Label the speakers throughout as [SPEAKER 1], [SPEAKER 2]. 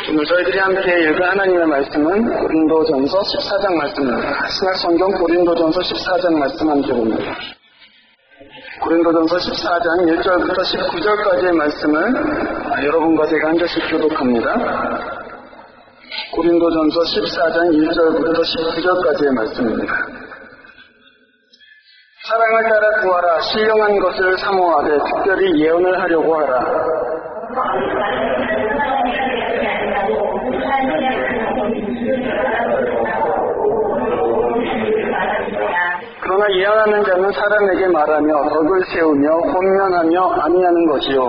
[SPEAKER 1] 오늘 저희들이 함께 읽은 하나님의 말씀은 고린도전서 14장 말씀입니다. 신약성경 고린도전서 14장 말씀 함께 봅니다. 고린도전서 14장 1절부터 19절까지의 말씀을 여러분과 제가 한 절씩 교독합니다. 고린도전서 14장 1절부터 19절까지의 말씀입니다. 사랑을 따라 구하라. 신령한 것을 사모하되 특별히 예언을 하려고 하라. 그러나 예언하는 자는 사람에게 말하며 덕을 세우며 혼면하며 아니하는 것이요.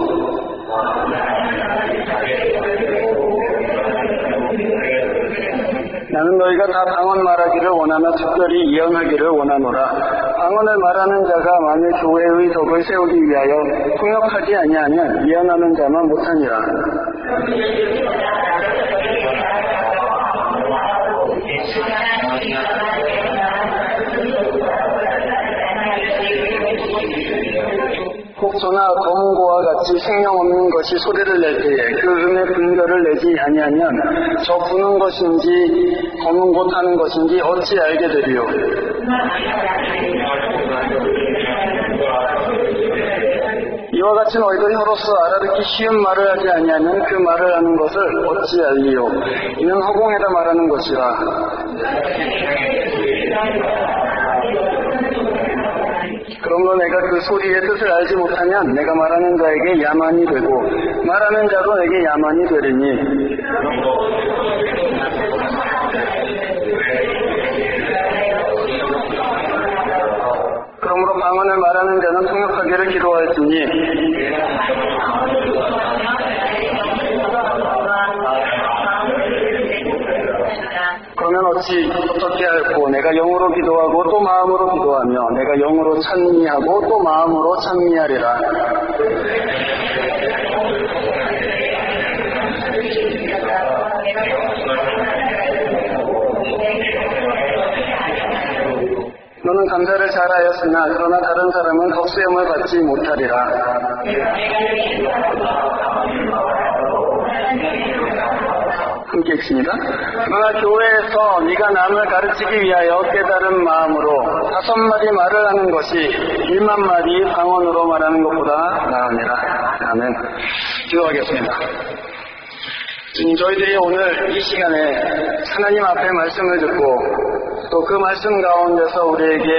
[SPEAKER 1] 나는 너희가 다 방언 말하기를 원하며 특별히 예언하기를 원하노라. 방언을 말하는 자가 만일 교회의 덕을 세우기 위하여 통역하지 아니하면 예언하는 자만 못하니라. 곡소나 검은고와 같이 생명 없는 것이 소리를 낼 때에 그 음의 분별을 내지 아니하면 저 부는 것인지 검은고 타는 것인지 어찌 알게 되리요. 이와 같이 너희도 혀로서 알아듣기 쉬운 말을 하지 아니하면 그 말을 하는 것을 어찌 알리요. 이는 허공에다 말하는 것이라. 그러므로 내가 그 소리의 뜻을 알지 못하면 내가 말하는 자에게 야만이 되고 말하는 자도 내게 야만이 되리니 그러므로 방언을 말하는 자는 통역하기를 기도하였으니 그러면 어떻게 할꼬. 내가 영으로 기도하고 또 마음으로 기도하며 내가 영으로 찬미하고 또 마음으로 찬미하리라. 너는 감사를 잘하였으나 그러나 다른 사람은 덕수염을 받지 못하리라. 함께 읽습니다. 그러나 교회에서 네가 남을 가르치기 위하여 깨달은 마음으로 5마디 말을 하는 것이 1만 마디 방언으로 말하는 것보다 나으니라. 아멘. 기도하겠습니다. 저희들이 오늘 이 시간에 하나님 앞에 말씀을 듣고 또 그 말씀 가운데서 우리에게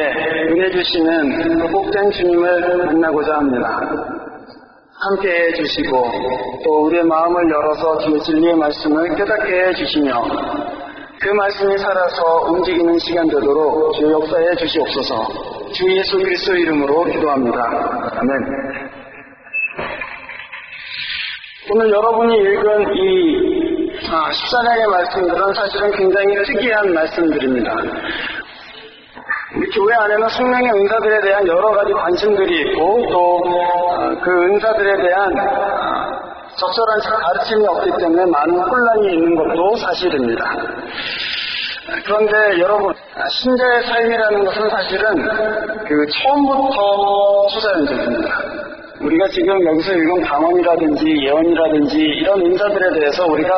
[SPEAKER 1] 은혜 주시는 그 복된 주님을 만나고자 합니다. 함께 해주시고 또 우리의 마음을 열어서 주의 진리의 말씀을 깨닫게 해주시며 그 말씀이 살아서 움직이는 시간 되도록 주의 역사해 주시옵소서. 주 예수 그리스도 이름으로 기도합니다. 아멘. 오늘 여러분이 읽은 이 14장의 말씀들은 사실은 굉장히 특이한 말씀들입니다. 우리 교회 안에는 성령의 은사들에 대한 여러 가지 관심들이 있고 또 그 은사들에 대한 적절한 가르침이 없기 때문에 많은 혼란이 있는 것도 사실입니다. 그런데 여러분, 신자의 삶이라는 것은 사실은 그 처음부터 투자연적입니다. 우리가 지금 여기서 읽은 방언이라든지 예언이라든지 이런 은사들에 대해서 우리가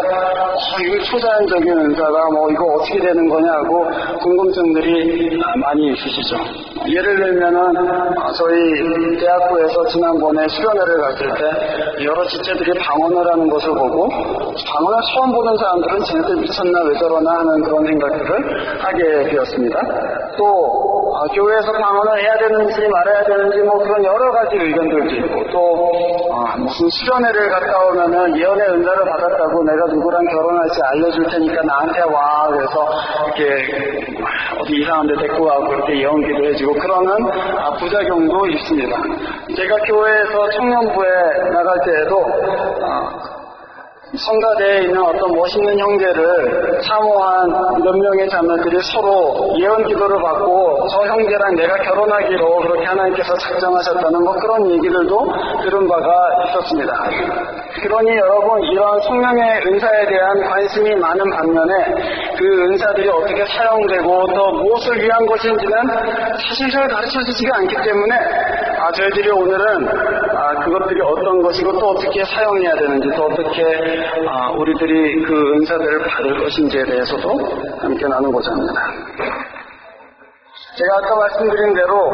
[SPEAKER 1] 이거 초자연적인 은사가 이거 어떻게 되는 거냐고 궁금증들이 많이 있으시죠. 예를 들면은 저희 대학부에서 지난번에 수련회를 갔을 때 여러 지체들이 방언을 하는 것을 보고 방언을 처음 보는 사람들은 쟤네들 미쳤나 왜 저러나 하는 그런 생각들을 하게 되었습니다. 또 교회에서 방언을 해야 되는지 말아야 되는지 그런 여러 가지 의견들도 있고 또 무슨 수련회를 갔다 오면은 예언의 은사를 받았다고 내가 누구랑 결혼할지 알려줄 테니까 나한테 와. 그래서 이렇게 어디 이상한 데 데리고 가고 그렇게 예언기도 해주고 그러는 부작용도 있습니다. 제가 교회에서 청년부에 나갈 때에도 성가대에 있는 어떤 멋있는 형제를 사모한 몇 명의 자매들이 서로 예언 기도를 받고 저 형제랑 내가 결혼하기로 그렇게 하나님께서 작정하셨다는 그런 얘기들도 들은 바가 있었습니다. 그러니 여러분, 이런 성령의 은사에 대한 관심이 많은 반면에 그 은사들이 어떻게 사용되고 또 무엇을 위한 것인지는 사실 잘 가르쳐주지가 않기 때문에 저희들이 오늘은 그것들이 어떤 것이고 또 어떻게 사용해야 되는지 또 어떻게 우리들이 그 은사들을 받을 것인지에 대해서도 함께 나누고자 합니다. 제가 아까 말씀드린 대로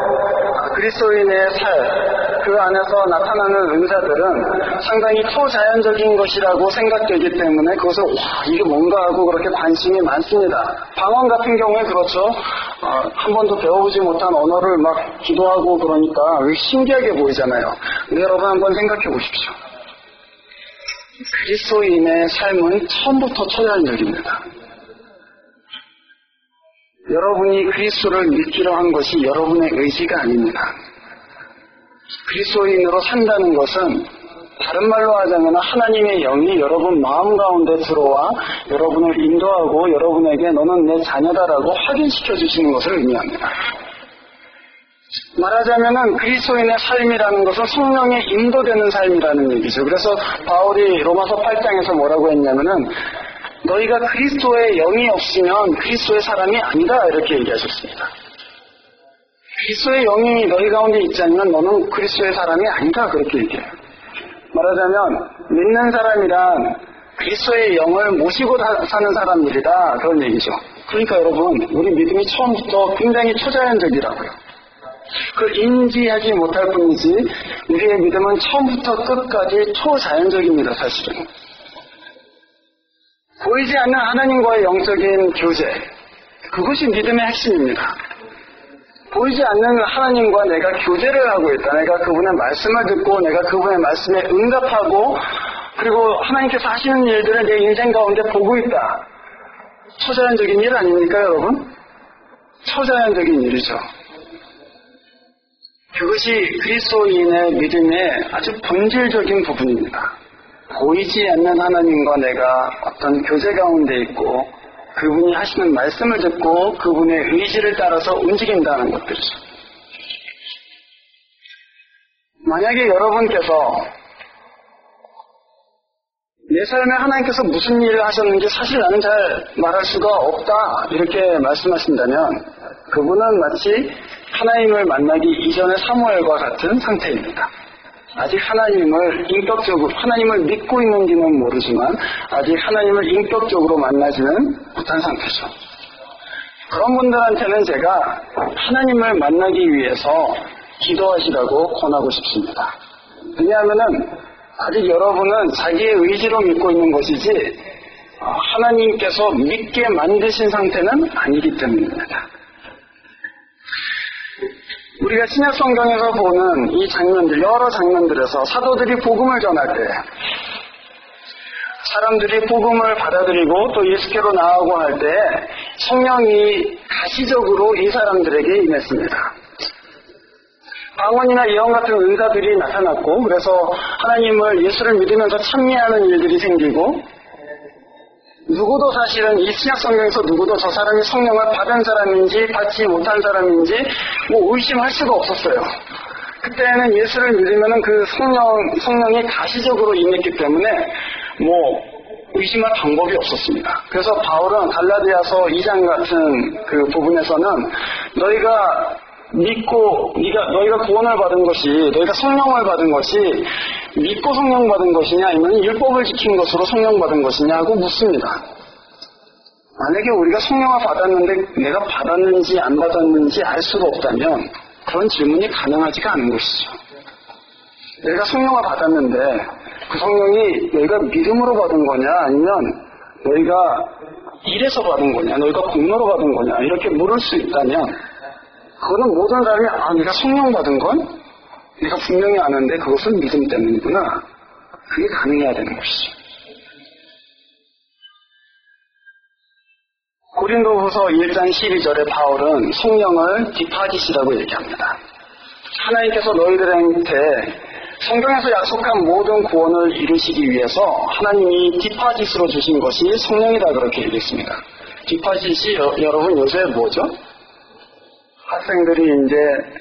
[SPEAKER 1] 그리스도인의 삶, 그 안에서 나타나는 은사들은 상당히 초자연적인 것이라고 생각되기 때문에 그것을 이게 뭔가 하고 그렇게 관심이 많습니다. 방언 같은 경우에 그렇죠. 한 번도 배워보지 못한 언어를 막 기도하고 그러니까 신기하게 보이잖아요. 근데 여러분 한번 생각해 보십시오. 그리스도인의 삶은 처음부터 초자연적입니다. 여러분이 그리스도를 믿기로 한 것이 여러분의 의지가 아닙니다. 그리스도인으로 산다는 것은 다른 말로 하자면 하나님의 영이 여러분 마음 가운데 들어와 여러분을 인도하고 여러분에게 너는 내 자녀다라고 확인시켜 주시는 것을 의미합니다. 말하자면 그리스도인의 삶이라는 것은 성령에 인도되는 삶이라는 얘기죠. 그래서 바울이 로마서 8장에서 뭐라고 했냐면은 너희가 그리스도의 영이 없으면 그리스도의 사람이 아니다 이렇게 얘기하셨습니다. 그리스도의 영이 너희 가운데 있지 않으면 너는 그리스도의 사람이 아니다 그렇게 얘기해요. 말하자면 믿는 사람이란 그리스도의 영을 모시고 사는 사람들이다 그런 얘기죠. 그러니까 여러분 우리 믿음이 처음부터 굉장히 초자연적이라고요. 그걸 인지하지 못할 뿐이지 우리의 믿음은 처음부터 끝까지 초자연적입니다. 사실은. 보이지 않는 하나님과의 영적인 교제, 그것이 믿음의 핵심입니다. 보이지 않는 하나님과 내가 교제를 하고 있다. 내가 그분의 말씀을 듣고 내가 그분의 말씀에 응답하고 그리고 하나님께서 하시는 일들을 내 인생 가운데 보고 있다. 초자연적인 일 아닙니까 여러분? 초자연적인 일이죠. 그것이 그리스도인의 믿음의 아주 본질적인 부분입니다. 보이지 않는 하나님과 내가 어떤 교제 가운데 있고 그분이 하시는 말씀을 듣고 그분의 의지를 따라서 움직인다는 것들이죠. 만약에 여러분께서 내 삶에 하나님께서 무슨 일을 하셨는지 사실 나는 잘 말할 수가 없다 이렇게 말씀하신다면 그분은 마치 하나님을 만나기 이전의 사무엘과 같은 상태입니다. 아직 하나님을 인격적으로 하나님을 믿고 있는지는 모르지만 아직 하나님을 인격적으로 만나지는 못한 상태죠. 그런 분들한테는 제가 하나님을 만나기 위해서 기도하시라고 권하고 싶습니다. 왜냐하면은 아직 여러분은 자기의 의지로 믿고 있는 것이지 하나님께서 믿게 만드신 상태는 아니기 때문입니다. 우리가 신약 성경에서 보는 이 장면들, 여러 장면들에서 사도들이 복음을 전할 때 사람들이 복음을 받아들이고 또 예수께로 나아가고 할 때 성령이 가시적으로 이 사람들에게 임했습니다. 방언이나 예언 같은 은사들이 나타났고 그래서 하나님을 예수를 믿으면서 찬미하는 일들이 생기고 누구도 사실은 이 신약 성경에서 누구도 저 사람이 성령을 받은 사람인지 받지 못한 사람인지 의심할 수가 없었어요. 그때는 예수를 믿으면 그 성령이 가시적으로 임했기 때문에 의심할 방법이 없었습니다. 그래서 바울은 갈라디아서 2장 같은 그 부분에서는 너희가 믿고 너희가 구원을 받은 것이 너희가 성령을 받은 것이 믿고 성령 받은 것이냐 아니면 율법을 지킨 것으로 성령 받은 것이냐고 묻습니다. 만약에 우리가 성령을 받았는데 내가 받았는지 안 받았는지 알 수가 없다면 그런 질문이 가능하지가 않은 것이죠. 내가 성령을 받았는데 그 성령이 너희가 믿음으로 받은 거냐 아니면 너희가 일에서 받은 거냐 너희가 공로로 받은 거냐 이렇게 물을 수 있다면 그거는 모든 사람이 내가 성령 받은 건 내가 분명히 아는데 그것은 믿음 때문이구나. 그게 가능해야 되는 것이죠. 고린도후서 1장 12절에 바울은 성령을 디파짓이라고 얘기합니다. 하나님께서 너희들한테 성경에서 약속한 모든 구원을 이루시기 위해서 하나님이 디파짓으로 주신 것이 성령이다 그렇게 얘기했습니다. 디파짓이 여러분 요새 뭐죠? 학생들이 이제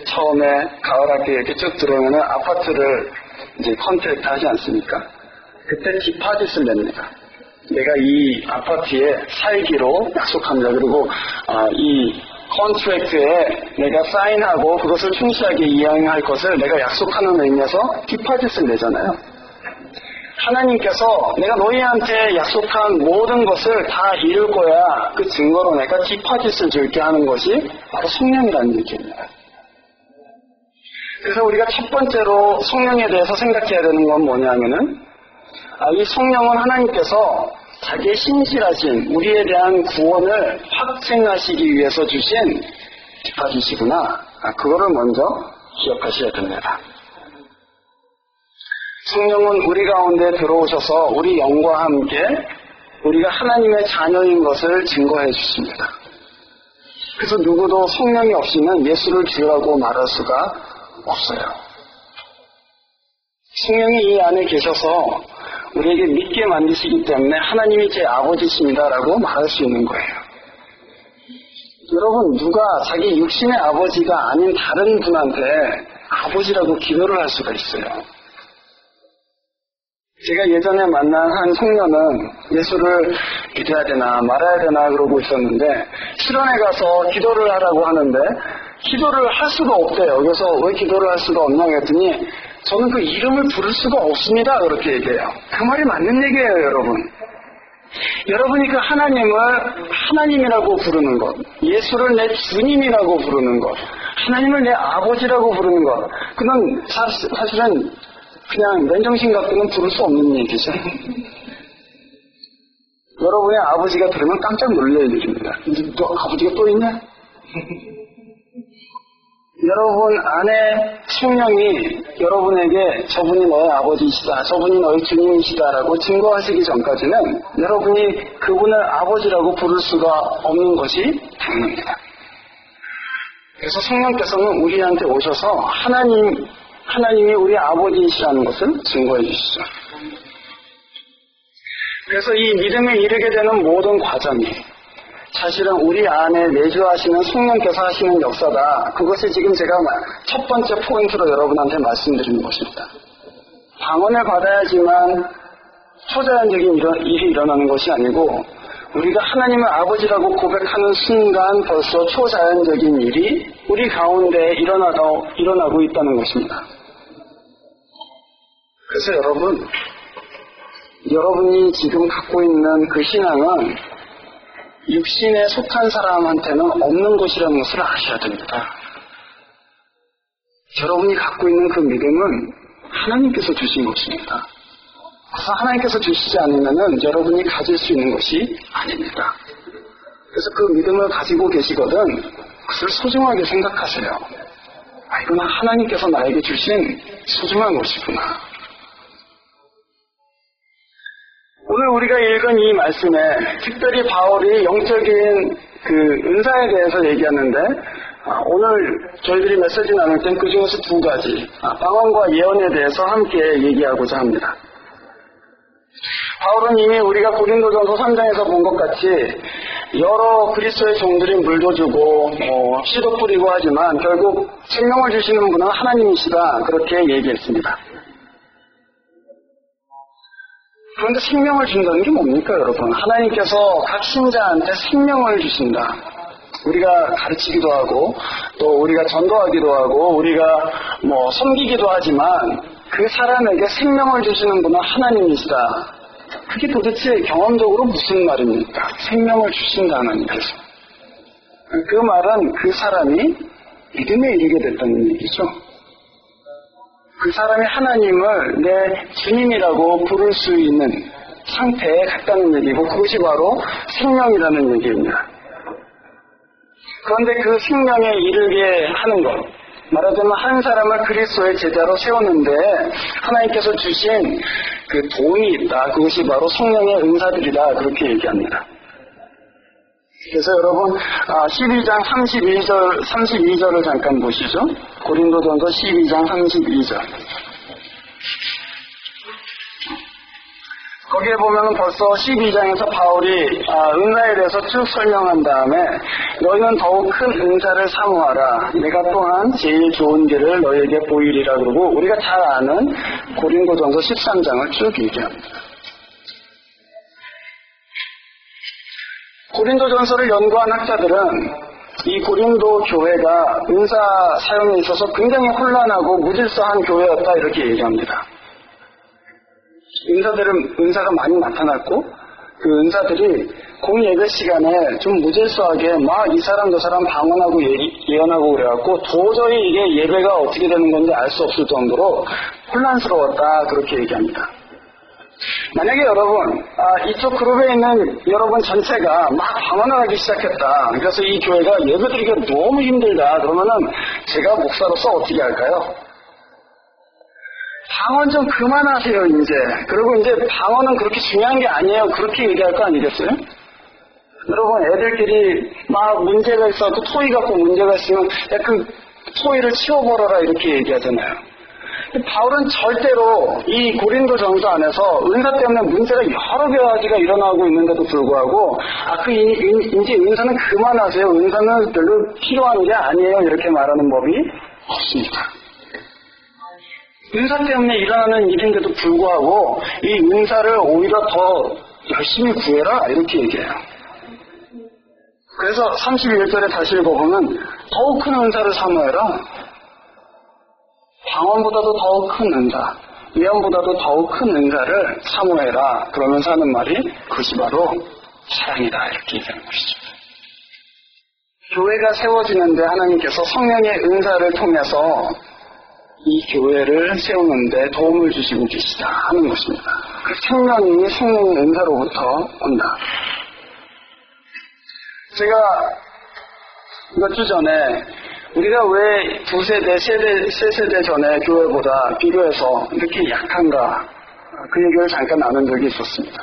[SPEAKER 1] 처음에 가을 학기에 이렇게 쭉 들어오면 아파트를 이제 컨트랙트 하지 않습니까? 그때 디파짓을 냅니다. 내가 이 아파트에 살기로 약속합니다. 그리고 이 컨트랙트에 내가 사인하고 그것을 충실하게 이행할 것을 내가 약속하는 의미에서 디파짓을 내잖아요. 하나님께서 내가 너희한테 약속한 모든 것을 다 이룰 거야. 그 증거로 내가 디파짓을 줄게 하는 것이 바로 성령이라는 얘기입니다. 그래서 우리가 첫 번째로 성령에 대해서 생각해야 되는 건 뭐냐면은 이 성령은 하나님께서 자기의 신실하신 우리에 대한 구원을 확증하시기 위해서 주신 디파짓이구나. 그거를 먼저 기억하셔야 됩니다. 성령은 우리 가운데 들어오셔서 우리 영과 함께 우리가 하나님의 자녀인 것을 증거해 주십니다. 그래서 누구도 성령이 없이는 예수를 주라고 말할 수가 없어요. 성령이 이 안에 계셔서 우리에게 믿게 만드시기 때문에 하나님이 제 아버지십니다라고 말할 수 있는 거예요. 여러분, 누가 자기 육신의 아버지가 아닌 다른 분한테 아버지라고 기도를 할 수가 있어요. 제가 예전에 만난 한 청년은 예수를 믿어야 되나 말아야 되나 그러고 있었는데 실현에 가서 기도를 하라고 하는데 기도를 할 수가 없대요. 그래서 왜 기도를 할 수가 없냐고 했더니 저는 그 이름을 부를 수가 없습니다. 그렇게 얘기해요. 그 말이 맞는 얘기예요, 여러분. 여러분이 그 하나님을 하나님이라고 부르는 것, 예수를 내 주님이라고 부르는 것, 하나님을 내 아버지라고 부르는 것, 그건 사실은 그냥 맨정신 갖고는 부를 수 없는 얘기죠. 여러분의 아버지가 들으면 깜짝 놀랄 일입니다. 너 아버지가 또 있냐? 여러분 안에 성령이 여러분에게 저분이 너의 아버지이시다, 저분이 너의 주님이시다라고 증거하시기 전까지는 여러분이 그분을 아버지라고 부를 수가 없는 것이 당연합니다. 그래서 성령께서는 우리한테 오셔서 하나님이 우리 아버지이시라는 것을 증거해 주시죠. 그래서 이 믿음에 이르게 되는 모든 과정이 사실은 우리 안에 내주하시는 성령께서 하시는 역사다. 그것이 지금 제가 첫 번째 포인트로 여러분한테 말씀드리는 것입니다. 방언을 받아야지만 초자연적인 일이 일어나는 것이 아니고 우리가 하나님을 아버지라고 고백하는 순간 벌써 초자연적인 일이 우리 가운데 일어나고 있다는 것입니다. 그래서 여러분이 지금 갖고 있는 그 신앙은 육신에 속한 사람한테는 없는 것이라는 것을 아셔야 됩니다. 여러분이 갖고 있는 그 믿음은 하나님께서 주신 것입니다. 그래서 하나님께서 주시지 않으면 여러분이 가질 수 있는 것이 아닙니다. 그래서 그 믿음을 가지고 계시거든 그것을 소중하게 생각하세요. 이건 하나님께서 나에게 주신 소중한 것이구나. 오늘 우리가 읽은 이 말씀에 특별히 바울이 영적인 그 은사에 대해서 얘기하는데 오늘 저희들이 메시지 나눌 땐 그 중에서 두 가지 방언과 예언에 대해서 함께 얘기하고자 합니다. 바울은 이미 우리가 고린도전서 3장에서 본 것 같이 여러 그리스도의 종들이 물도 주고 씨도 뿌리고 하지만 결국 생명을 주시는 분은 하나님이시다 그렇게 얘기했습니다. 그런데 생명을 준다는 게 뭡니까, 여러분? 하나님께서 각 신자한테 생명을 주신다. 우리가 가르치기도 하고, 또 우리가 전도하기도 하고, 우리가 섬기기도 하지만, 그 사람에게 생명을 주시는 분은 하나님이시다. 그게 도대체 경험적으로 무슨 말입니까? 생명을 주신다, 하나님께서. 그 말은 그 사람이 믿음에 이르게 됐다는 얘기죠. 그 사람이 하나님을 내 주님이라고 부를 수 있는 상태에 갔다는 얘기고 그것이 바로 생명이라는 얘기입니다. 그런데 그 생명에 이르게 하는 것, 말하자면 한 사람을 그리스도의 제자로 세우는데 하나님께서 주신 그 돈이 있다. 그것이 바로 성령의 은사들이다. 그렇게 얘기합니다. 그래서 여러분 12장 32절을 잠깐 보시죠. 고린도전서 12장 32절. 거기에 보면 벌써 12장에서 바울이 은사에 대해서 쭉 설명한 다음에 너희는 더욱 큰 은사를 사모하라. 내가 또한 제일 좋은 길을 너희에게 보이리라 그러고 우리가 잘 아는 고린도전서 13장을 쭉 얘기합니다. 고린도전서를 연구한 학자들은 이 고린도 교회가 은사 사용에 있어서 굉장히 혼란하고 무질서한 교회였다 이렇게 얘기합니다. 은사가 많이 나타났고 그 은사들이 공예배 시간에 좀 무질서하게 막 이 사람 저 사람 방언하고 예언하고 그래갖고 도저히 이게 예배가 어떻게 되는 건지 알 수 없을 정도로 혼란스러웠다 그렇게 얘기합니다. 만약에 여러분 이쪽 그룹에 있는 여러분 전체가 막 방언을 하기 시작했다. 그래서 이 교회가 예배드리기가 너무 힘들다. 그러면은 제가 목사로서 어떻게 할까요? 방언 좀 그만하세요 이제. 그리고 이제 방언은 그렇게 중요한 게 아니에요. 그렇게 얘기할 거 아니겠어요? 여러분 애들끼리 막 문제가 있어도 토이 갖고 문제가 있으면 야 그 토이를 치워버려라 이렇게 얘기하잖아요. 바울은 절대로 이 고린도 전서 안에서 은사 때문에 문제가 여러 가지가 일어나고 있는데도 불구하고 이제 은사는 그만하세요. 은사는 별로 필요한 게 아니에요. 이렇게 말하는 법이 없습니다. 은사 때문에 일어나는 일인데도 불구하고 이 은사를 오히려 더 열심히 구해라 이렇게 얘기해요. 그래서 31절에 다시 읽어보면 더욱 큰 은사를 사모해라. 방언보다도 더욱 큰 은사, 예언보다도 더욱 큰 은사를 사모해라. 그러면서 하는 말이 그것이 바로 사랑이다 이렇게 얘기하는 것이죠. 교회가 세워지는데 하나님께서 성령의 은사를 통해서 이 교회를 세우는데 도움을 주시고 계시다 하는 것입니다. 그 생명이 성령의 은사로부터 온다. 제가 몇 주 전에 우리가 왜 세 세대 전에 교회보다 비교해서 이렇게 약한가 그 얘기를 잠깐 나눈 적이 있었습니다.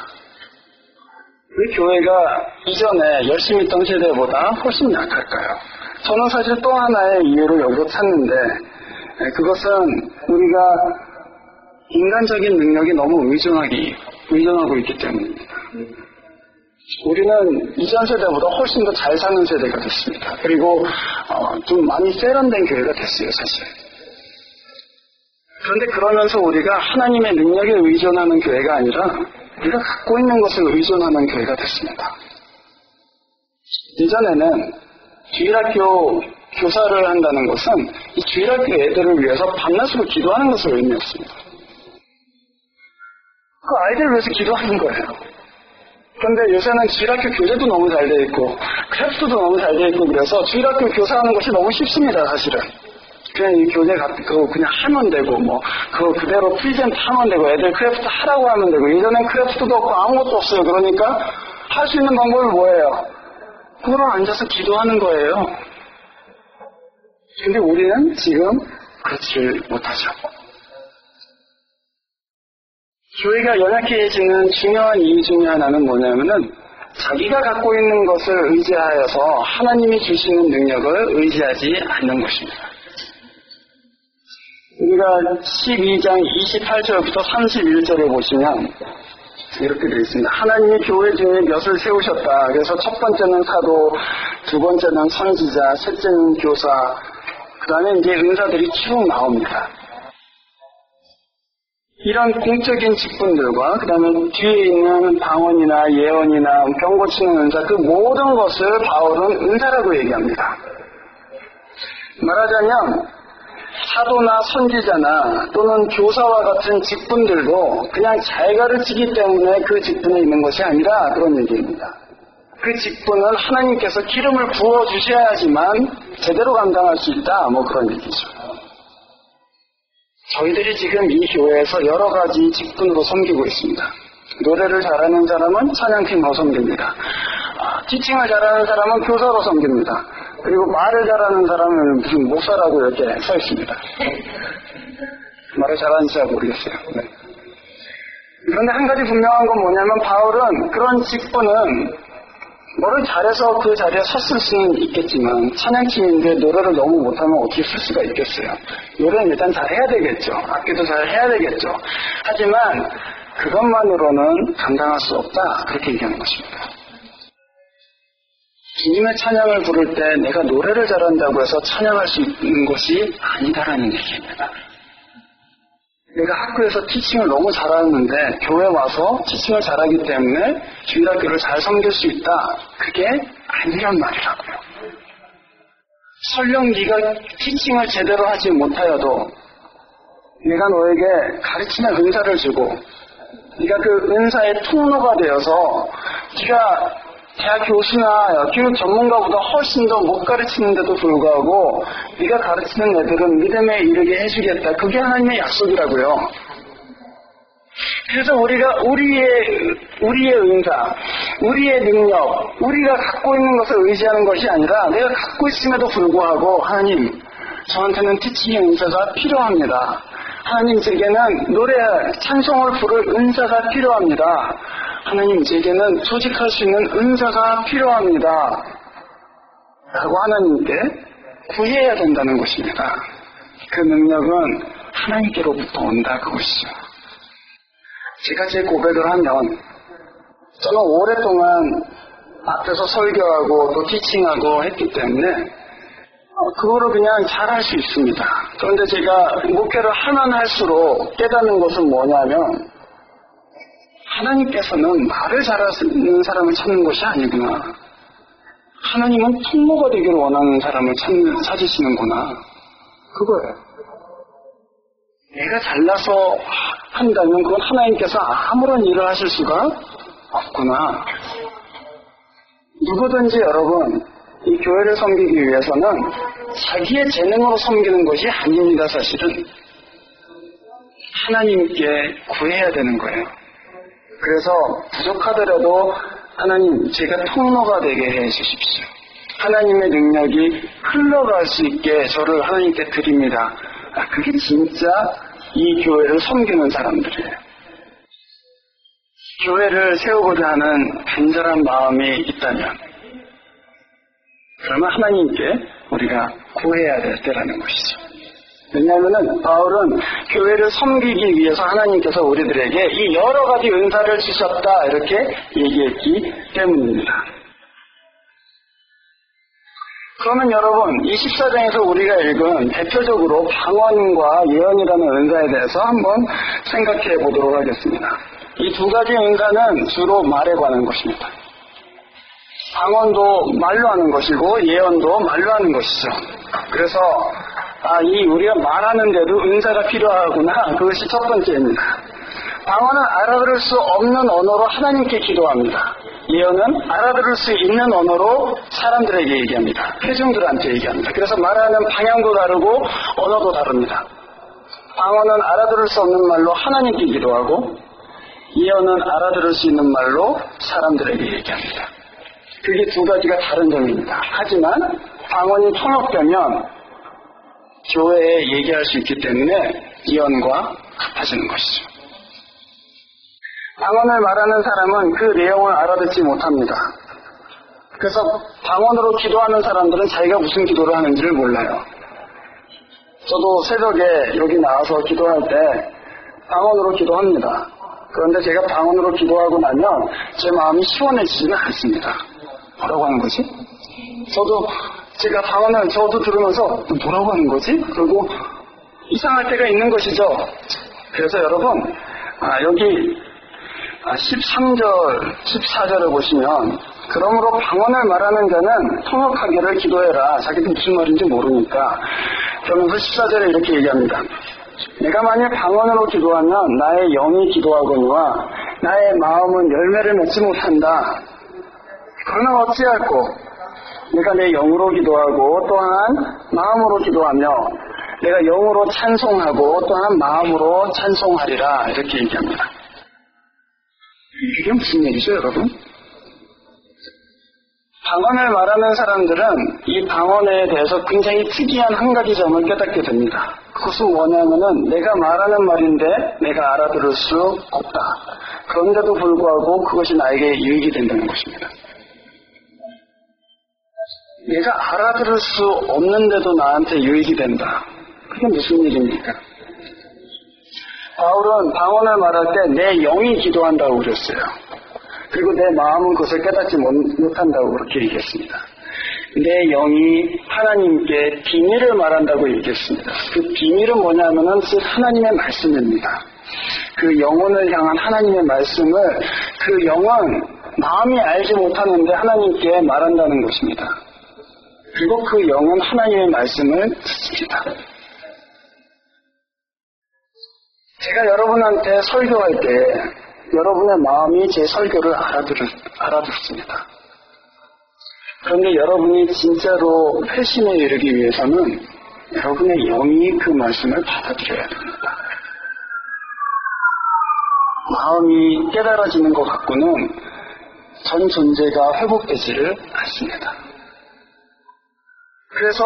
[SPEAKER 1] 왜 교회가 이전에 열심히 있던 세대보다 훨씬 약할까요? 저는 사실 또 하나의 이유를 여기서 찾는데 그것은 우리가 인간적인 능력이 너무 의존하고 있기 때문입니다. 우리는 이전 세대보다 훨씬 더 잘 사는 세대가 됐습니다. 그리고 좀 많이 세련된 교회가 됐어요, 사실. 그런데 그러면서 우리가 하나님의 능력에 의존하는 교회가 아니라 우리가 갖고 있는 것을 의존하는 교회가 됐습니다. 이전에는 주일학교 교사를 한다는 것은 이 주일학교 애들을 위해서 밤낮으로 기도하는 것을 의미했습니다. 그 아이들을 위해서 기도하는 거예요. 그런데 요새는 주일학교 교재도 너무 잘 돼 있고 크래프트도 너무 잘 돼 있고 그래서 주일학교 교사하는 것이 너무 쉽습니다, 사실은. 그냥 이 교재 그거 그냥 하면 되고 그거 그대로 프리젠트 하면 되고 애들 크래프트 하라고 하면 되고 예전엔 크래프트도 없고 아무것도 없어요. 그러니까 할 수 있는 방법이 뭐예요? 그거로 앉아서 기도하는 거예요. 근데 우리는 지금 그렇지 못하죠. 교회가 연약해지는 중요한 이유 중에 하나는 뭐냐면은 자기가 갖고 있는 것을 의지하여서 하나님이 주시는 능력을 의지하지 않는 것입니다. 우리가 12장 28절부터 31절에 보시면 이렇게 되어 있습니다. 하나님이 교회 중에 몇을 세우셨다. 그래서 첫 번째는 사도, 두 번째는 선지자, 셋째는 교사, 그 다음에 이제 은사들이 쭉 나옵니다. 이런 공적인 직분들과 그 다음에 뒤에 있는 방언이나 예언이나 병 고치는 은사 그 모든 것을 바울은 은사라고 얘기합니다. 말하자면 사도나 선지자나 또는 교사와 같은 직분들도 그냥 잘 가르치기 때문에 그 직분에 있는 것이 아니라 그런 얘기입니다. 그 직분은 하나님께서 기름을 부어주셔야지만 제대로 감당할 수 있다 그런 얘기죠. 저희들이 지금 이 교회에서 여러 가지 직분으로 섬기고 있습니다. 노래를 잘하는 사람은 찬양팀으로 섬깁니다. 티칭을 잘하는 사람은 교사로 섬깁니다. 그리고 말을 잘하는 사람은 무슨 목사라고 이렇게 서 있습니다. 말을 잘하는지 잘 모르겠어요. 네. 그런데 한 가지 분명한 건 뭐냐면 바울은 그런 직분은 뭐를 잘해서 그 자리에 섰을 수는 있겠지만 찬양팀인데 노래를 너무 못하면 어떻게 쓸 수가 있겠어요. 노래는 일단 잘 해야 되겠죠. 악기도 잘 해야 되겠죠. 하지만 그것만으로는 감당할 수 없다. 그렇게 얘기하는 것입니다. 주님의 찬양을 부를 때 내가 노래를 잘한다고 해서 찬양할 수 있는 것이 아니다라는 얘기입니다. 내가 학교에서 티칭을 너무 잘하는데 교회 와서 티칭을 잘하기 때문에 주일학교를 잘 섬길 수 있다. 그게 아니란 말이라고요. 설령 네가 티칭을 제대로 하지 못하여도 내가 너에게 가르치는 은사를 주고 네가 그 은사의 통로가 되어서 네가 대학 교수나 교육 전문가보다 훨씬 더 못 가르치는데도 불구하고 네가 가르치는 애들은 믿음에 이르게 해주겠다. 그게 하나님의 약속이라고요. 그래서 우리가 우리의 은사, 우리의 능력, 우리가 갖고 있는 것을 의지하는 것이 아니라 내가 갖고 있음에도 불구하고 하나님, 저한테는 티칭의 은사가 필요합니다. 하나님, 제게는 노래할, 찬송을 부를 은사가 필요합니다. 하나님, 제게는 소직할 수 있는 은사가 필요합니다. 라고 하나님께 구해야 된다는 것입니다. 그 능력은 하나님께로부터 온다, 그것이죠. 제가 제 고백을 하면 저는 오랫동안 앞에서 설교하고 또 티칭하고 했기 때문에 그거를 그냥 잘할 수 있습니다. 그런데 제가 목회를 하면 할수록 깨닫는 것은 뭐냐면 하나님께서는 말을 잘하는 사람을 찾는 것이 아니구나. 하나님은 통로가 되기를 원하는 사람을 찾으시는구나. 그거예요. 내가 잘나서 한다면 그건 하나님께서 아무런 일을 하실 수가 없구나. 누구든지 여러분, 이 교회를 섬기기 위해서는 자기의 재능으로 섬기는 것이 아닙니다. 사실은 하나님께 구해야 되는 거예요. 그래서 부족하더라도 하나님, 제가 통로가 되게 해 주십시오. 하나님의 능력이 흘러갈 수 있게 저를 하나님께 드립니다. 그게 진짜 이 교회를 섬기는 사람들이에요. 교회를 세우고자 하는 간절한 마음이 있다면 그러면 하나님께 우리가 구해야 될 때라는 것이죠. 왜냐하면 바울은 교회를 섬기기 위해서 하나님께서 우리들에게 이 여러 가지 은사를 주셨다 이렇게 얘기했기 때문입니다. 그러면 여러분, 이 14장에서 우리가 읽은 대표적으로 방언과 예언이라는 은사에 대해서 한번 생각해 보도록 하겠습니다. 이 두 가지 은사는 주로 말에 관한 것입니다. 방언도 말로 하는 것이고 예언도 말로 하는 것이죠. 그래서 우리가 말하는데도 은사가 필요하구나. 그것이 첫 번째입니다. 방언은 알아들을 수 없는 언어로 하나님께 기도합니다. 예언은 알아들을 수 있는 언어로 사람들에게 얘기합니다. 회중들한테 얘기합니다. 그래서 말하는 방향도 다르고 언어도 다릅니다. 방언은 알아들을 수 없는 말로 하나님께 기도하고 예언은 알아들을 수 있는 말로 사람들에게 얘기합니다. 그게 두 가지가 다른 점입니다. 하지만 방언이 통역되면 교회에 얘기할 수 있기 때문에 예언과 같아지는 것이죠. 방언을 말하는 사람은 그 내용을 알아듣지 못합니다. 그래서 방언으로 기도하는 사람들은 자기가 무슨 기도를 하는지를 몰라요. 저도 새벽에 여기 나와서 기도할 때 방언으로 기도합니다. 그런데 제가 방언으로 기도하고 나면 제 마음이 시원해지지는 않습니다. 뭐라고 하는 거지? 제가 방언을 저도 들으면서 뭐라고 하는 거지? 그리고 이상할 때가 있는 것이죠. 그래서 여러분, 여기 13절, 14절을 보시면 그러므로 방언을 말하는 자는 통역하기를 기도해라. 자기도 무슨 말인지 모르니까. 그러면서 14절에 이렇게 얘기합니다. 내가 만일 방언으로 기도하면 나의 영이 기도하거니와 나의 마음은 열매를 맺지 못한다. 그러나 어찌할꼬 내가 내 영으로 기도하고 또한 마음으로 기도하며 내가 영으로 찬송하고 또한 마음으로 찬송하리라. 이렇게 얘기합니다. 이게 무슨 얘기죠, 여러분? 방언을 말하는 사람들은 이 방언에 대해서 굉장히 특이한 한 가지 점을 깨닫게 됩니다. 그것은 뭐냐면은 내가 말하는 말인데 내가 알아들을 수 없다. 그런데도 불구하고 그것이 나에게 유익이 된다는 것입니다. 내가 알아들을 수 없는데도 나한테 유익이 된다. 그게 무슨 일입니까? 바울은 방언을 말할 때 내 영이 기도한다고 그랬어요. 그리고 내 마음은 그것을 깨닫지 못한다고 그렇게 얘기했습니다. 내 영이 하나님께 비밀을 말한다고 얘기했습니다. 그 비밀은 뭐냐면은 즉 하나님의 말씀입니다. 그 영혼을 향한 하나님의 말씀을 그 영은 마음이 알지 못하는데 하나님께 말한다는 것입니다. 그리고 그 영은 하나님의 말씀을 듣습니다. 제가 여러분한테 설교할 때 여러분의 마음이 제 설교를 알아듣습니다. 그런데 여러분이 진짜로 회심에 이르기 위해서는 여러분의 영이 그 말씀을 받아들여야 됩니다. 마음이 깨달아지는 것 같고는 전 존재가 회복되지를 않습니다. 그래서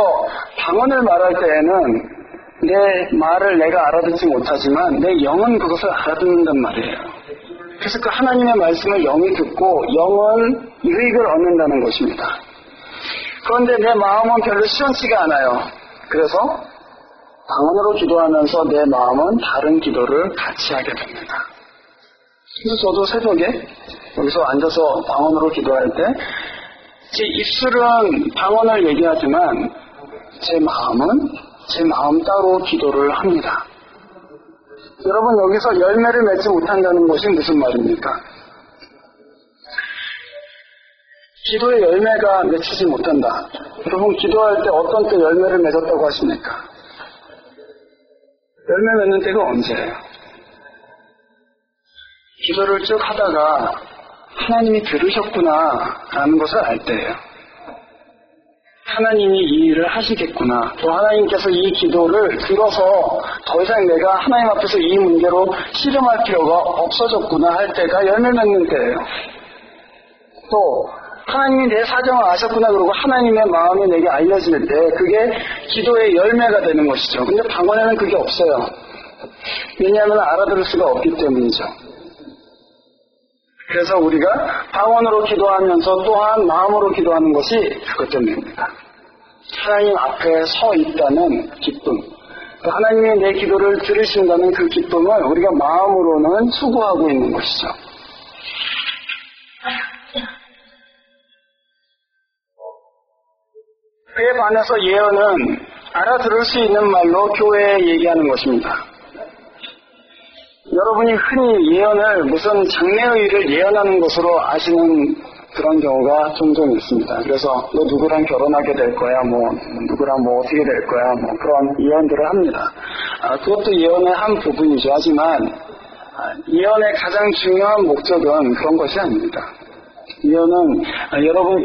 [SPEAKER 1] 방언을 말할 때에는 내 말을 내가 알아듣지 못하지만 내 영은 그것을 알아듣는단 말이에요. 그래서 그 하나님의 말씀을 영이 듣고 영은 유익을 얻는다는 것입니다. 그런데 내 마음은 별로 시원치가 않아요. 그래서 방언으로 기도하면서 내 마음은 다른 기도를 같이 하게 됩니다. 그래서 저도 새벽에 여기서 앉아서 방언으로 기도할 때 제 입술은 방언을 얘기하지만 제 마음 따로 기도를 합니다. 여러분 여기서 열매를 맺지 못한다는 것이 무슨 말입니까? 기도의 열매가 맺히지 못한다. 여러분 기도할 때 어떤 때 열매를 맺었다고 하십니까? 열매 맺는 때가 언제예요? 기도를 쭉 하다가 하나님이 들으셨구나 라는 것을 알 때예요. 하나님이 이 일을 하시겠구나. 또 하나님께서 이 기도를 들어서 더 이상 내가 하나님 앞에서 이 문제로 씨름할 필요가 없어졌구나 할 때가 열매 맺는 때예요. 또 하나님이 내 사정을 아셨구나 그러고 하나님의 마음이 내게 알려질 때 그게 기도의 열매가 되는 것이죠. 근데 방언에는 그게 없어요. 왜냐하면 알아들을 수가 없기 때문이죠. 그래서 우리가 방언으로 기도하면서 또한 마음으로 기도하는 것이 그것 때문입니다. 하나님 앞에 서 있다는 기쁨, 하나님이 내 기도를 들으신다는 그 기쁨을 우리가 마음으로는 추구하고 있는 것이죠. 그에 반해서 예언은 알아들을 수 있는 말로 교회에 얘기하는 것입니다. 여러분이 흔히 예언을 무슨 장래의 일을 예언하는 것으로 아시는 그런 경우가 종종 있습니다. 그래서 너 누구랑 결혼하게 될 거야, 누구랑 어떻게 될 거야, 그런 예언들을 합니다. 그것도 예언의 한 부분이죠. 하지만 예언의 가장 중요한 목적은 그런 것이 아닙니다. 예언은 여러분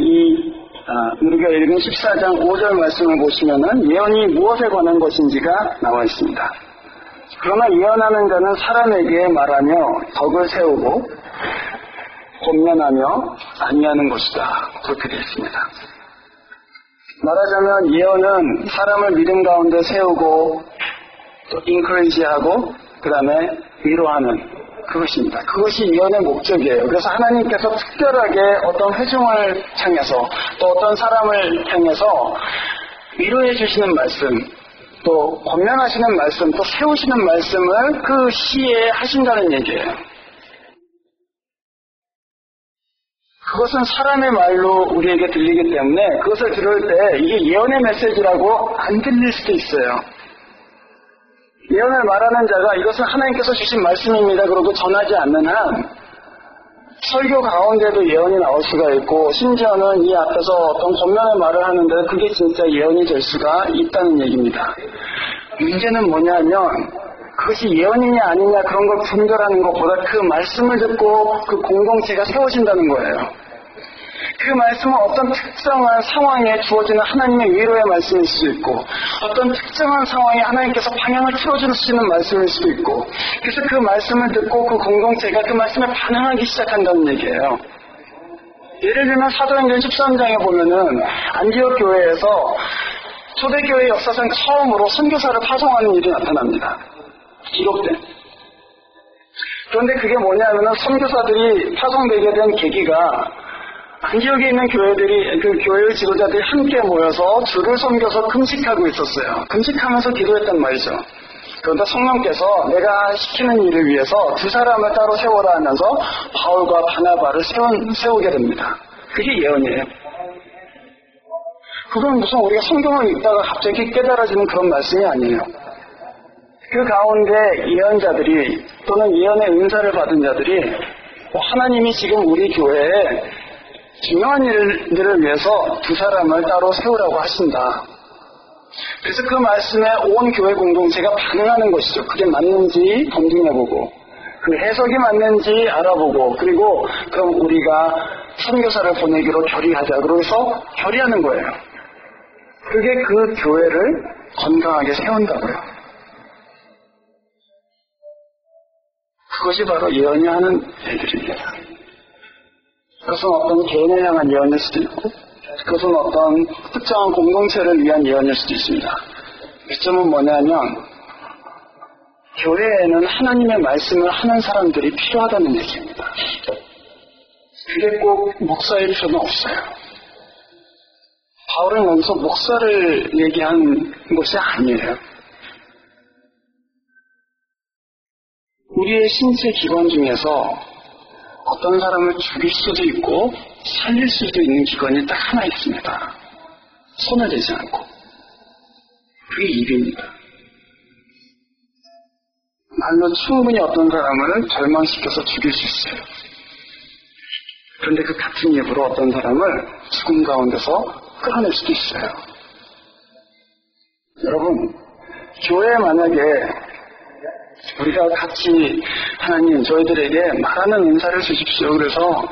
[SPEAKER 1] 우리가 읽은 14장 5절 말씀을 보시면은 예언이 무엇에 관한 것인지가 나와 있습니다. 그러나 예언하는 자는 사람에게 말하며 덕을 세우고 권면하며 아니하는 것이다. 그렇게 되어 있습니다. 말하자면 예언은 사람을 믿음 가운데 세우고 또 인커리지하고 그 다음에 위로하는 그것입니다. 그것이 예언의 목적이에요. 그래서 하나님께서 특별하게 어떤 회중을 향해서 또 어떤 사람을 향해서 위로해 주시는 말씀, 또 권면하시는 말씀, 또 세우시는 말씀을 그 시에 하신다는 얘기예요. 그것은 사람의 말로 우리에게 들리기 때문에 그것을 들을 때 이게 예언의 메시지라고 안 들릴 수도 있어요. 예언을 말하는 자가 이것은 하나님께서 주신 말씀입니다 그러고 전하지 않는 한 설교 가운데도 예언이 나올 수가 있고 심지어는 이 앞에서 어떤 권면의 말을 하는데 그게 진짜 예언이 될 수가 있다는 얘기입니다. 문제는 뭐냐면 그것이 예언이냐 아니냐 그런 걸 분별하는 것보다 그 말씀을 듣고 그 공동체가 세워진다는 거예요. 그 말씀은 어떤 특정한 상황에 주어지는 하나님의 위로의 말씀일 수도 있고 어떤 특정한 상황에 하나님께서 방향을 틀어줄 수 있는 말씀일 수도 있고 그래서 그 말씀을 듣고 그 공동체가 그 말씀에 반응하기 시작한다는 얘기예요. 예를 들면 사도행전 13장에 보면은 안디옥 교회에서 초대교회 역사상 처음으로 선교사를 파송하는 일이 나타납니다. 기록된. 그런데 그게 뭐냐면은 선교사들이 파송되게 된 계기가 안디옥에 있는 교회들이 그 교회의 지도자들이 함께 모여서 주를 섬겨서 금식하고 있었어요. 금식하면서 기도했단 말이죠. 그런데 성령께서 내가 시키는 일을 위해서 두 사람을 따로 세워라 하면서 바울과 바나바를 세우게 됩니다. 그게 예언이에요. 그건 무슨 우리가 성경을 읽다가 갑자기 깨달아지는 그런 말씀이 아니에요. 그 가운데 예언자들이 또는 예언의 은사를 받은 자들이 하나님이 지금 우리 교회에 중요한 일들을 위해서 두 사람을 따로 세우라고 하신다. 그래서 그 말씀에 온 교회 공동체가 반응하는 것이죠. 그게 맞는지 검증해보고 그 해석이 맞는지 알아보고 그리고 그럼 우리가 선교사를 보내기로 결의하자. 그래서 결의하는 거예요. 그게 그 교회를 건강하게 세운다고요. 그것이 바로 예언이 하는 일들입니다. 그것은 어떤 개인을 향한 예언일 수도 있고 그것은 어떤 특정한 공동체를 위한 예언일 수도 있습니다. 그 점은 뭐냐면 교회에는 하나님의 말씀을 하는 사람들이 필요하다는 얘기입니다. 그게 꼭 목사일 필요는 없어요. 바울은 여기서 목사를 얘기한 것이 아니에요. 우리의 신체 기관 중에서 어떤 사람을 죽일 수도 있고 살릴 수도 있는 기관이 딱 하나 있습니다. 손을 대지 않고. 그게 입입니다. 말로 충분히 어떤 사람을 절망시켜서 죽일 수 있어요. 그런데 그 같은 입으로 어떤 사람을 죽음 가운데서 끌어낼 수도 있어요. 여러분, 교회에 만약에 우리가 같이 하나님 저희들에게 말하는 은사를 주십시오. 그래서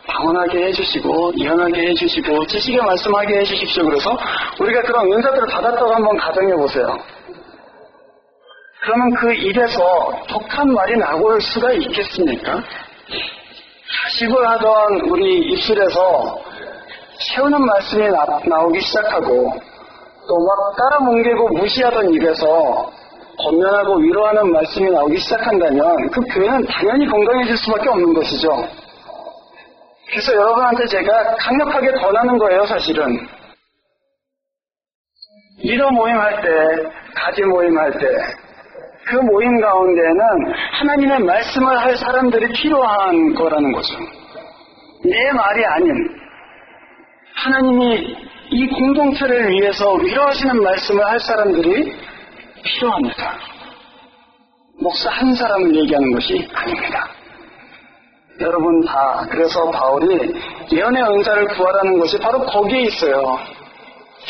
[SPEAKER 1] 방언하게 해주시고 예언하게 해주시고 지식의 말씀하게 해주십시오. 그래서 우리가 그런 은사들을 받았다고 한번 가정해 보세요. 그러면 그 입에서 독한 말이 나올 수가 있겠습니까? 가십을 하던 우리 입술에서 세우는 말씀이 나오기 시작하고 또 막 따라 뭉개고 무시하던 입에서 권면하고 위로하는 말씀이 나오기 시작한다면 그 교회는 당연히 건강해질 수밖에 없는 것이죠. 그래서 여러분한테 제가 강력하게 권하는 거예요, 사실은. 리더 모임할 때, 가지 모임할 때, 그 모임 가운데는 하나님의 말씀을 할 사람들이 필요한 거라는 거죠. 내 말이 아닌 하나님이 이 공동체를 위해서 위로하시는 말씀을 할 사람들이 필요합니다. 목사 한 사람을 얘기하는 것이 아닙니다. 여러분 다 그래서 바울이 예언의 은사를 구하라는 것이 바로 거기에 있어요.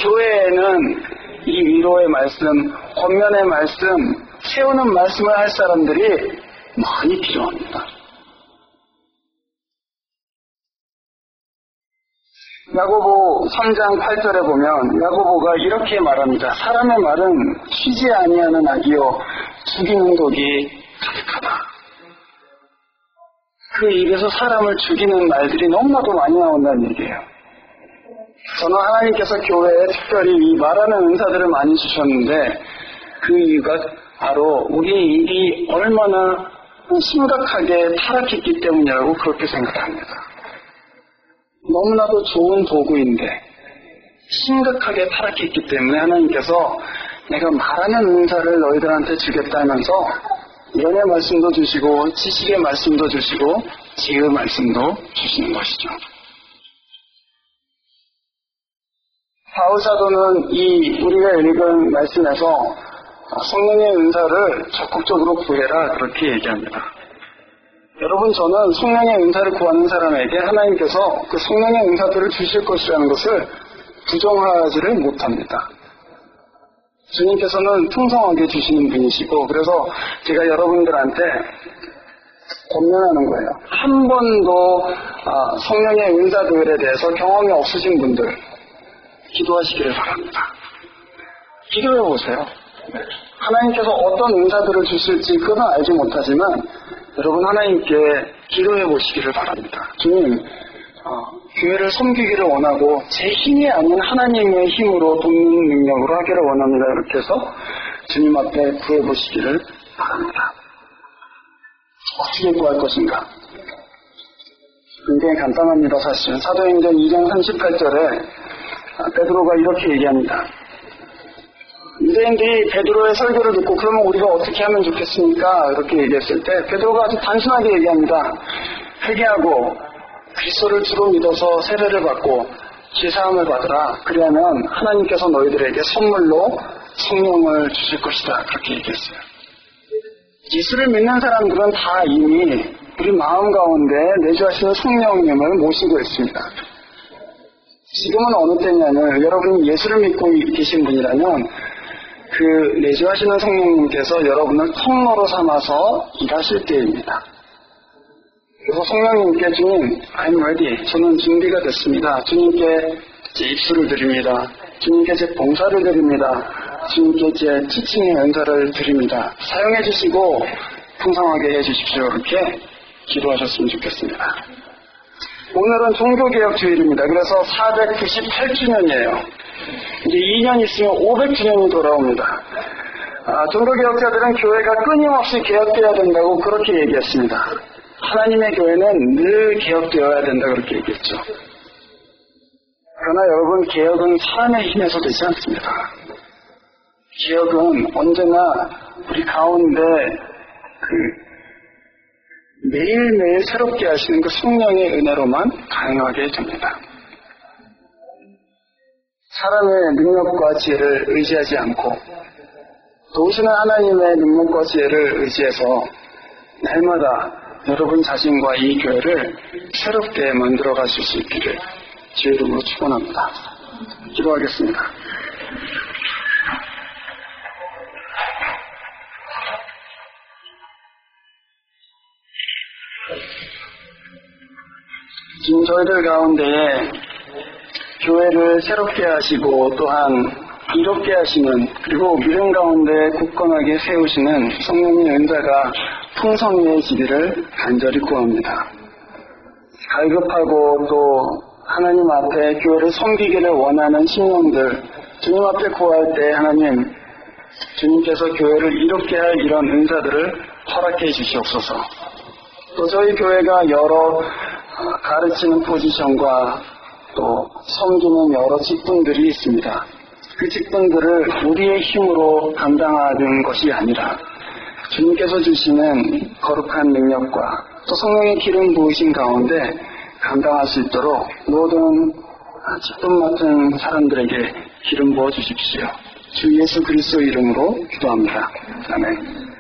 [SPEAKER 1] 교회에는 이 위로의 말씀, 권면의 말씀, 세우는 말씀을 할 사람들이 많이 필요합니다. 야고보 3장 8절에 보면 야고보가 이렇게 말합니다. 사람의 말은 쉬지 아니하는 악이요 죽이는 독이 가득하다. 그 입에서 사람을 죽이는 말들이 너무나도 많이 나온다는 얘기예요. 저는 하나님께서 교회에 특별히 이 말하는 은사들을 많이 주셨는데 그 이유가 바로 우리의 입이 얼마나 심각하게 타락했기 때문이라고 그렇게 생각합니다. 너무나도 좋은 도구인데 심각하게 타락했기 때문에 하나님께서 내가 말하는 은사를 너희들한테 주겠다면서 예언의 말씀도 주시고 지식의 말씀도 주시고 지혜의 말씀도 주시는 것이죠. 바울 사도는 이 우리가 읽은 말씀에서 성령의 은사를 적극적으로 구해라 그렇게 얘기합니다. 여러분 저는 성령의 은사를 구하는 사람에게 하나님께서 그 성령의 은사들을 주실 것이라는 것을 부정하지를 못합니다. 주님께서는 풍성하게 주시는 분이시고 그래서 제가 여러분들한테 권면하는 거예요. 한 번도 성령의 은사들에 대해서 경험이 없으신 분들 기도하시기를 바랍니다. 기도해 보세요. 하나님께서 어떤 은사들을 주실지 그건 알지 못하지만 여러분 하나님께 기도해 보시기를 바랍니다. 주님, 교회를 섬기기를 원하고 제 힘이 아닌 하나님의 힘으로 돕는 능력으로 하기를 원합니다. 이렇게 해서 주님 앞에 구해 보시기를 바랍니다. 어떻게 구할 것인가? 굉장히 간단합니다. 사실은 사도행전 2장 38절에 베드로가 이렇게 얘기합니다. 유대인들이 베드로의 설교를 듣고 그러면 우리가 어떻게 하면 좋겠습니까? 이렇게 얘기했을 때 베드로가 아주 단순하게 얘기합니다. 회개하고 그리스도를 주로 믿어서 세례를 받고 죄사함을 받으라. 그리하면 하나님께서 너희들에게 선물로 성령을 주실 것이다. 그렇게 얘기했어요. 예수를 믿는 사람들은 다 이미 우리 마음 가운데 내주하시는 성령님을 모시고 있습니다. 지금은 어느 때냐면 여러분이 예수를 믿고 계신 분이라면 그 내주하시는 성령님께서 여러분을 통로로 삼아서 일하실 때입니다. 그래서 성령님께 주님, I'm ready. 저는 준비가 됐습니다. 주님께 제 입술을 드립니다. 주님께 제 봉사를 드립니다. 주님께 제 티칭의 연사를 드립니다. 사용해 주시고 풍성하게 해 주십시오. 이렇게 기도하셨으면 좋겠습니다. 오늘은 종교개혁 주일입니다. 그래서 498주년이에요. 이제 2년 있으면 500주년이 돌아옵니다. 종교개혁자들은 교회가 끊임없이 개혁되어야 된다고 그렇게 얘기했습니다. 하나님의 교회는 늘 개혁되어야 된다 그렇게 얘기했죠. 그러나 여러분, 개혁은 사람의 힘에서 되지 않습니다. 개혁은 언제나 우리 가운데 매일매일 새롭게 하시는 그 성령의 은혜로만 가능하게 됩니다. 사람의 능력과 지혜를 의지하지 않고 도우시는 하나님의 능력과 지혜를 의지해서 날마다 여러분 자신과 이 교회를 새롭게 만들어 가실 수 있기를 주의 이름으로 축원합니다. 기도하겠습니다. 지금 저희들 가운데에 교회를 새롭게 하시고 또한 이롭게 하시는, 그리고 믿음 가운데 굳건하게 세우시는 성령의 은사가 풍성해지기를 간절히 구합니다. 갈급하고 또 하나님 앞에 교회를 섬기기를 원하는 심령들, 주님 앞에 구할 때 하나님, 주님께서 교회를 이롭게 할 이런 은사들을 허락해 주시옵소서. 또 저희 교회가 여러 가르치는 포지션과 또 섬기는 여러 직분들이 있습니다. 그 직분들을 우리의 힘으로 감당하는 것이 아니라 주님께서 주시는 거룩한 능력과 또 성령의 기름 부으신 가운데 감당할 수 있도록 모든 직분 맡은 사람들에게 기름 부어 주십시오. 주 예수 그리스도 이름으로 기도합니다. 아멘.